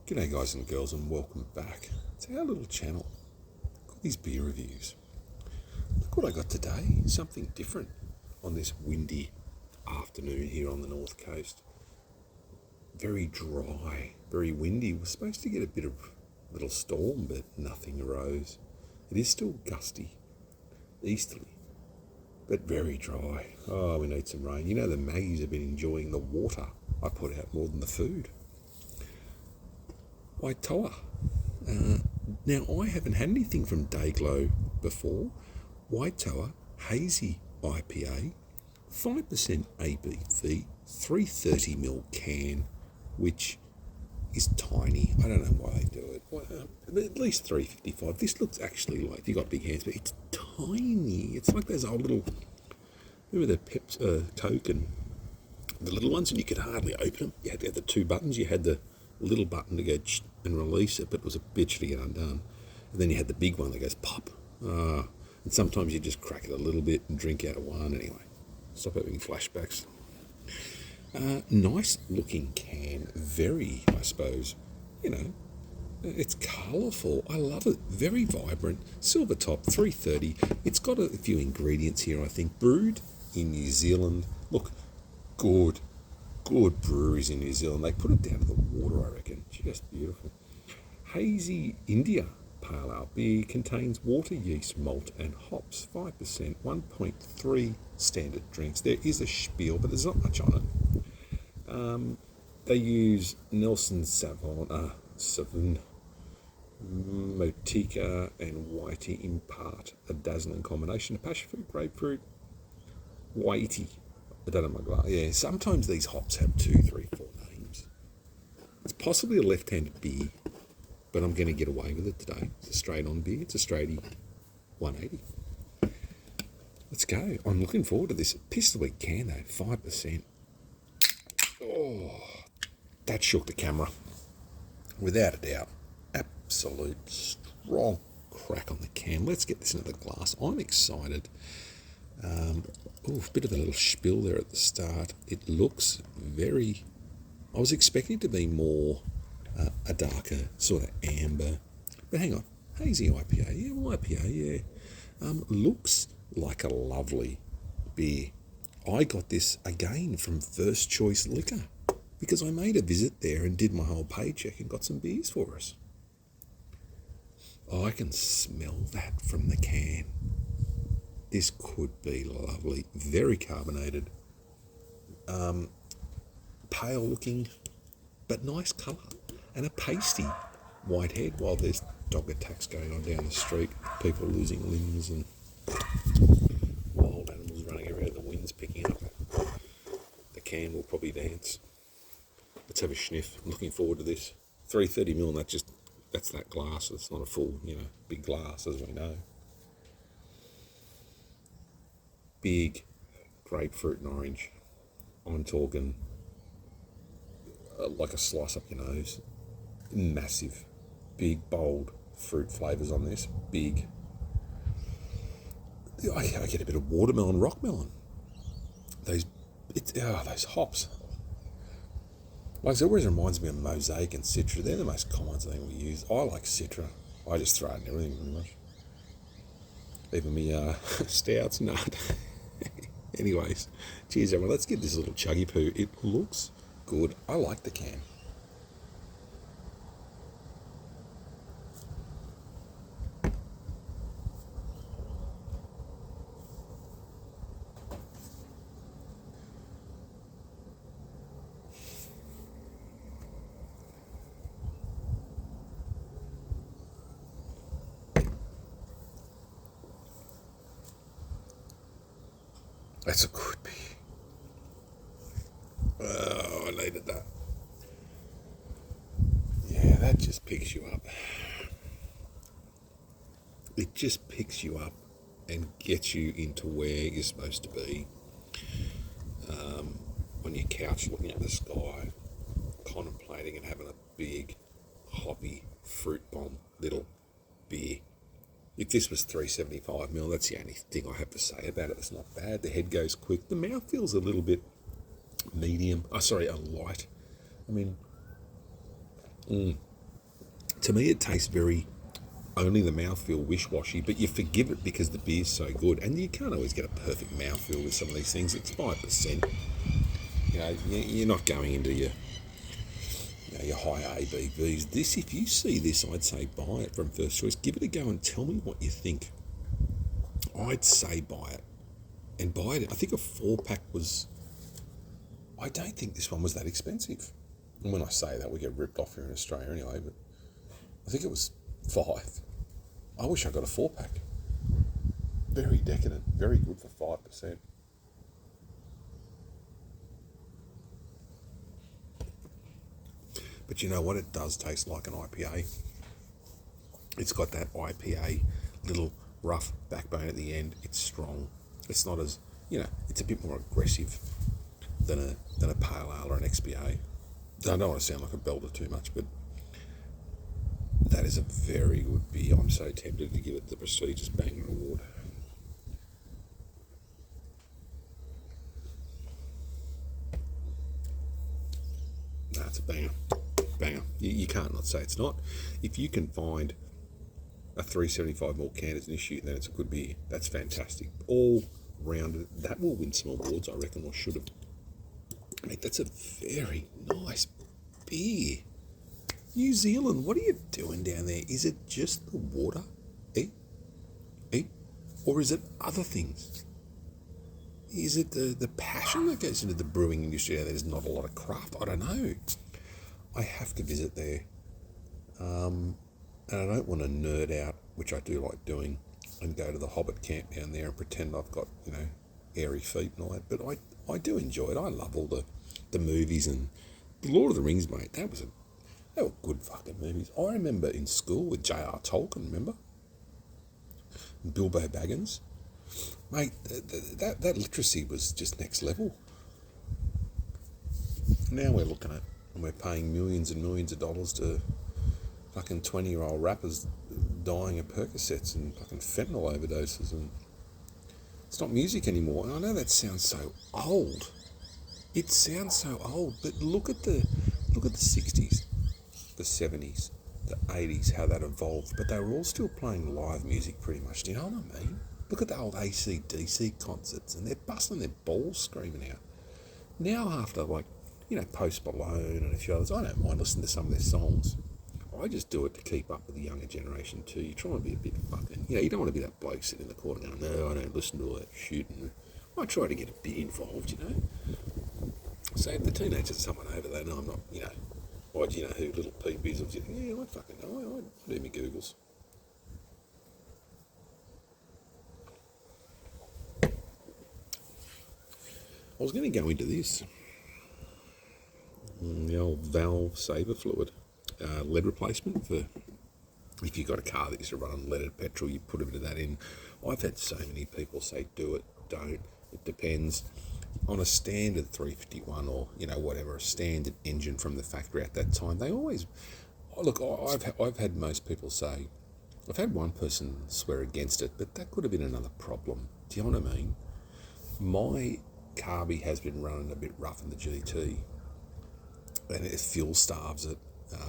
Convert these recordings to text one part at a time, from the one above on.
G'day guys and girls, and welcome back to our little channel. Got these beer reviews. Look what I got today, something different on this windy afternoon here on the north coast. Very dry, very windy. We're supposed to get a bit of little storm, but nothing arose. It is still gusty, easterly, but very dry. Oh, we need some rain. You know, the Maggies have been enjoying the water I put out more than the food. Waitoa. Now, I haven't had anything from Dayglow before. Waitoa Hazy IPA, 5% ABV, 330ml can, which is tiny. I don't know why they do it. At least 355. This looks actually like, if you've got big hands, but it's tiny. It's like those old little, remember the Coke and the little ones, and you could hardly open them. You had to have the two buttons. You had the little button to go and release it, but it was a bitch to get undone. And then you had the big one that goes pop. And sometimes you just crack it a little bit and drink out of one. Anyway, stop having flashbacks. Nice looking can. Very, I suppose, it's colourful. I love it. Very vibrant. Silver top, 330. It's got a few ingredients here, I think. Brewed in New Zealand. Look, good breweries in New Zealand. They put it down to the water, I reckon. Just beautiful. Hazy India Pale Ale beer contains water, yeast, malt and hops. 5%, 1.3 standard drinks. There is a spiel, but there's not much on it. They use Nelson Sauvin, Motica and Whitey impart a dazzling combination of passion fruit, grapefruit, Whitey. I don't know my glass. Yeah, sometimes these hops have 2, 3, 4 names. It's possibly a left-handed beer, but I'm going to get away with it today. It's a straight-on beer. It's a straighty 180. Let's go. I'm looking forward to this. Pistol week can, though. 5%. Oh, that shook the camera. Without a doubt. Absolute strong crack on the can. Let's get this into the glass. I'm excited. A bit of a little spill there at the start. It looks very... I was expecting it to be more a darker sort of amber. But hang on. Hazy IPA. Yeah, IPA, yeah. Looks like a lovely beer. I got this again from First Choice Liquor because I made a visit there and did my whole paycheck and got some beers for us. Oh, I can smell that from the can. This could be lovely. Very carbonated. Pale looking, but nice colour. And a pasty white head while there's dog attacks going on down the street. People losing limbs and wild animals running around. The wind's picking up. The can will probably dance. Let's have a sniff. I'm looking forward to this. 330ml, and that's that glass. It's not a full, big glass, as we know. Big grapefruit and orange. I'm talking like a slice up your nose. Massive, big, bold fruit flavours on this. Big. I get a bit of watermelon, rock melon. Those hops. Like I said, it always reminds me of Mosaic and Citra. They're the most common thing we use. I like Citra. I just throw it in everything pretty much. Even me stouts, no. Anyways, cheers everyone. Let's get this little chuggy poo. It looks good. I like the can. That's a good beer. Oh, I needed that. Yeah, that just picks you up. It just picks you up and gets you into where you're supposed to be. On your couch looking at the sky, contemplating and having a big, hoppy, fruit bomb little beer. If this was 375ml, that's the only thing I have to say about it. It's not bad. The head goes quick. The mouth feels a little bit medium. A light. I mean, To me, it tastes very only the mouthfeel wish-washy, but you forgive it because the beer's so good, and you can't always get a perfect mouthfeel with some of these things. It's 5%. You know, you're not going into your high ABVs. This, if you see this, I'd say buy it from First Choice. Give it a go and tell me what you think. I'd say buy it. And buy it. I think a 4-pack was... I don't think this one was that expensive. And when I say that, we get ripped off here in Australia anyway, but I think it was 5. I wish I got a 4-pack. Very decadent. Very good for 5%. But you know what? It does taste like an IPA. It's got that IPA little rough backbone at the end. It's strong. It's not as, it's a bit more aggressive than a pale ale or an XPA. I don't want to sound like a belter too much, but that is a very good beer. I'm so tempted to give it the prestigious Banger Award. No, it's a banger. Banger. You can't not say it's not. If you can find a 375ml can as an issue, then it's a good beer. That's fantastic. All rounded. That will win some awards, I reckon, or should have. Mate, that's a very nice beer. New Zealand, what are you doing down there? Is it just the water? Or is it other things? Is it the passion that goes into the brewing industry? There's not a lot of craft. I don't know. I have to visit there. And I don't want to nerd out, which I do like doing, and go to the Hobbit camp down there and pretend I've got, airy feet and all that. But I do enjoy it. I love all the movies, and The Lord of the Rings, mate. They were good fucking movies. I remember in school with J.R. Tolkien, remember? Bilbo Baggins. Mate, that literacy was just next level. Now we're looking at, and we're paying millions and millions of dollars to fucking 20-year-old rappers dying of Percocets and fucking fentanyl overdoses, and it's not music anymore. And I know that sounds so old. It sounds so old, but look at the 60s, the 70s, the 80s, how that evolved. But they were all still playing live music pretty much. Do you know what I mean? Look at the old AC/DC concerts, and they're busting their balls screaming out. Now after Post Malone and a few others, I don't mind listening to some of their songs. I just do it to keep up with the younger generation too. You try and be a bit fucking, you don't want to be that bloke sitting in the corner going, no, I don't listen to all that shit. And I try to get a bit involved, So if the teenagers are someone over, they know I'm not, why do you know who Little Peep is? Or do you think, I fucking know, I do my Googles. I was going to go into this. The old valve saver fluid. Lead replacement for if you've got a car that used to run on leaded petrol, you put a bit of that in. I've had so many people say do it, don't, it depends. On a standard 351 or whatever, a standard engine from the factory at that time, they always look. I've had most people say, I've had one person swear against it, but that could have been another problem. Do you know what I mean? My carby has been running a bit rough in the GT, and it fuel starves it.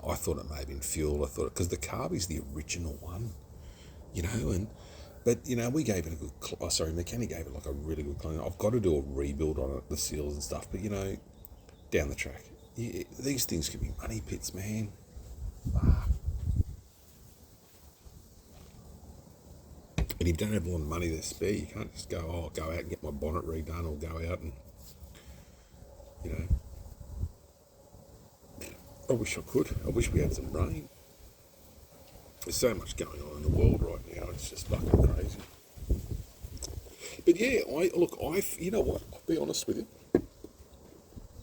I thought it may have been fuel. I thought because the carby's the original one, but we gave it a good. Mechanic gave it like a really good clean. I've got to do a rebuild on it, the seals and stuff. But down the track, these things can be money pits, man. And if you don't have a lot of money to spare, you can't just go, I'll go out and get my bonnet redone, or go out and I wish I could. I wish we had some rain. There's so much going on in the world right now. It's just fucking crazy. But yeah, you know what? I'll be honest with you.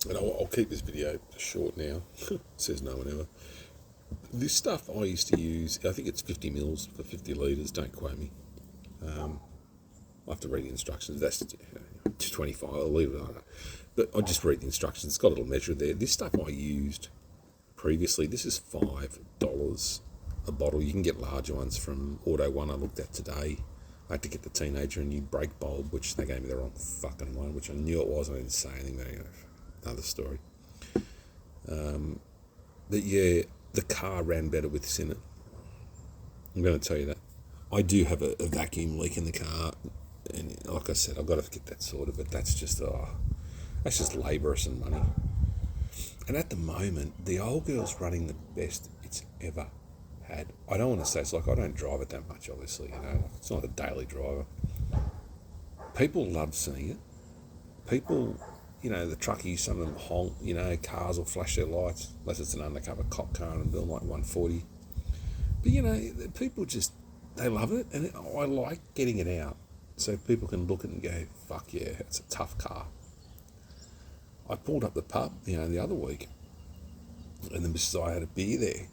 And I'll keep this video short now. Says no one ever. This stuff I used to use, I think it's 50 mils for 50 litres. Don't quote me. I'll have to read the instructions. That's 25. I'll leave it on that. But I'll just read the instructions. It's got a little measure there. This stuff I used previously, this is $5 a bottle. You can get larger ones from Auto One. I looked at today. I had to get the teenager a new brake bulb, which they gave me the wrong fucking one, which I knew it was. I didn't say anything, but anyway, another story. But yeah, the car ran better with this in it. I'm going to tell you that. I do have a vacuum leak in the car, and like I said, I've got to get that sorted, but that's just laborious and money. And at the moment, the old girl's running the best it's ever had. I don't want to say, it's like I don't drive it that much, obviously, you know, it's not a daily driver. People love seeing it. People, you know, the truckies, some of them honk, you know, cars will flash their lights, unless it's an undercover cop car and doing like 140. But, you know, people just, they love it, and I like getting it out so people can look at it and go, fuck yeah, it's a tough car. I pulled up the pub, you know, the other week, and the missus, I had a beer there,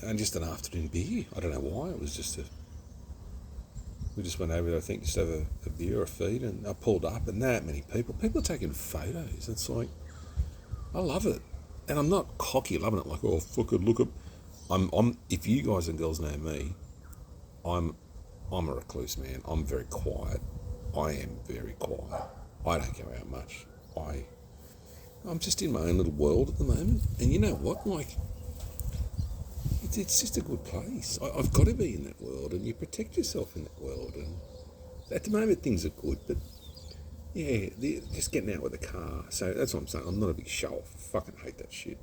and just an afternoon beer. I don't know why, it was just we just went over there, I think, just have a beer or a feed, and I pulled up, and that many people are taking photos. It's like, I love it, and I'm not cocky loving it, like, oh, fucking look at, I'm. If you guys and girls know me, I'm a recluse, man. I'm very quiet. I am very quiet. I don't go out much. I'm just in my own little world at the moment, and you know what, like, it's just a good place. I've got to be in that world, and you protect yourself in that world. And at the moment, things are good, but yeah, just getting out with a car. So that's what I'm saying. I'm not a big show-off. I fucking hate that shit.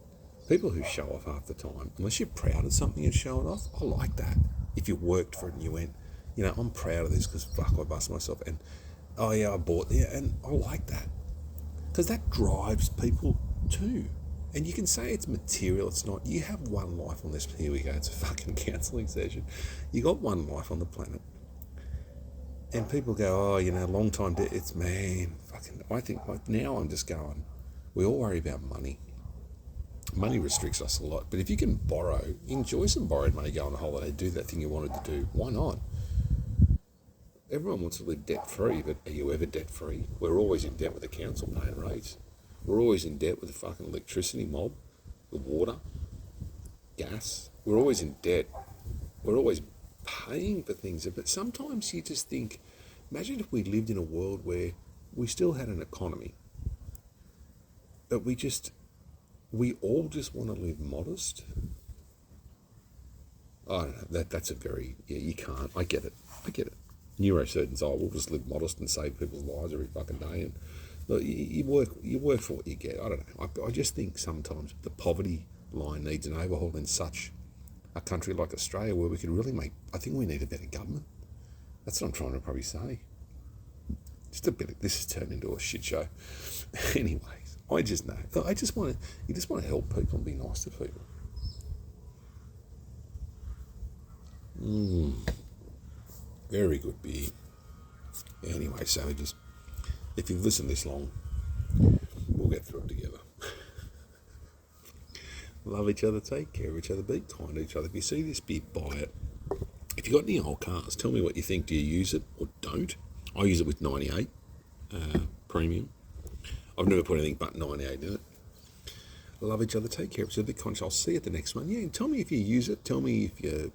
People who show off half the time, unless you're proud of something and show it off, I like that. If you worked for it and you went, you know, I'm proud of this because fuck, I bust myself, and oh yeah, I bought, yeah, and I like that because that drives people too. And you can say it's material, it's not. You have one life on this. Here we go, it's a fucking counselling session. You got one life on the planet. And people go, oh, you know, long time, it's, man, fucking, I think, like, now I'm just going, we all worry about money. Money restricts us a lot. But if you can borrow, enjoy some borrowed money, go on a holiday, do that thing you wanted to do, why not? Everyone wants to live debt-free, but are you ever debt-free? We're always in debt with the council paying rates. We're always in debt with the fucking electricity mob, the water, gas. We're always in debt. We're always paying for things. But sometimes you just think, imagine if we lived in a world where we still had an economy, but we all just want to live modest. I don't know, that's a very, yeah, you can't. I get it. Neurosurgeons, we'll just live modest and save people's lives every fucking day. And look, you work for what you get. I don't know. I just think sometimes the poverty line needs an overhaul in such a country like Australia where we could really I think we need a better government. That's what I'm trying to probably say. Just a bit, this has turned into a shit show. Anyways, I just know. You just want to help people and be nice to people. Very good beer. Anyway, savages, if you've listened this long, we'll get through it together. Love each other, take care of each other, be kind to each other. If you see this beer, buy it. If you've got any old cars, tell me what you think. Do you use it or don't? I use it with 98 premium. I've never put anything but 98 in it. Love each other, take care of each other, be conscious. I'll see you at the next one. Yeah, and tell me if you use it. Tell me if you...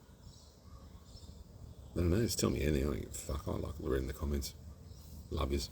I don't know, just tell me anything. I don't give a fuck. I like reading the comments. Love yous.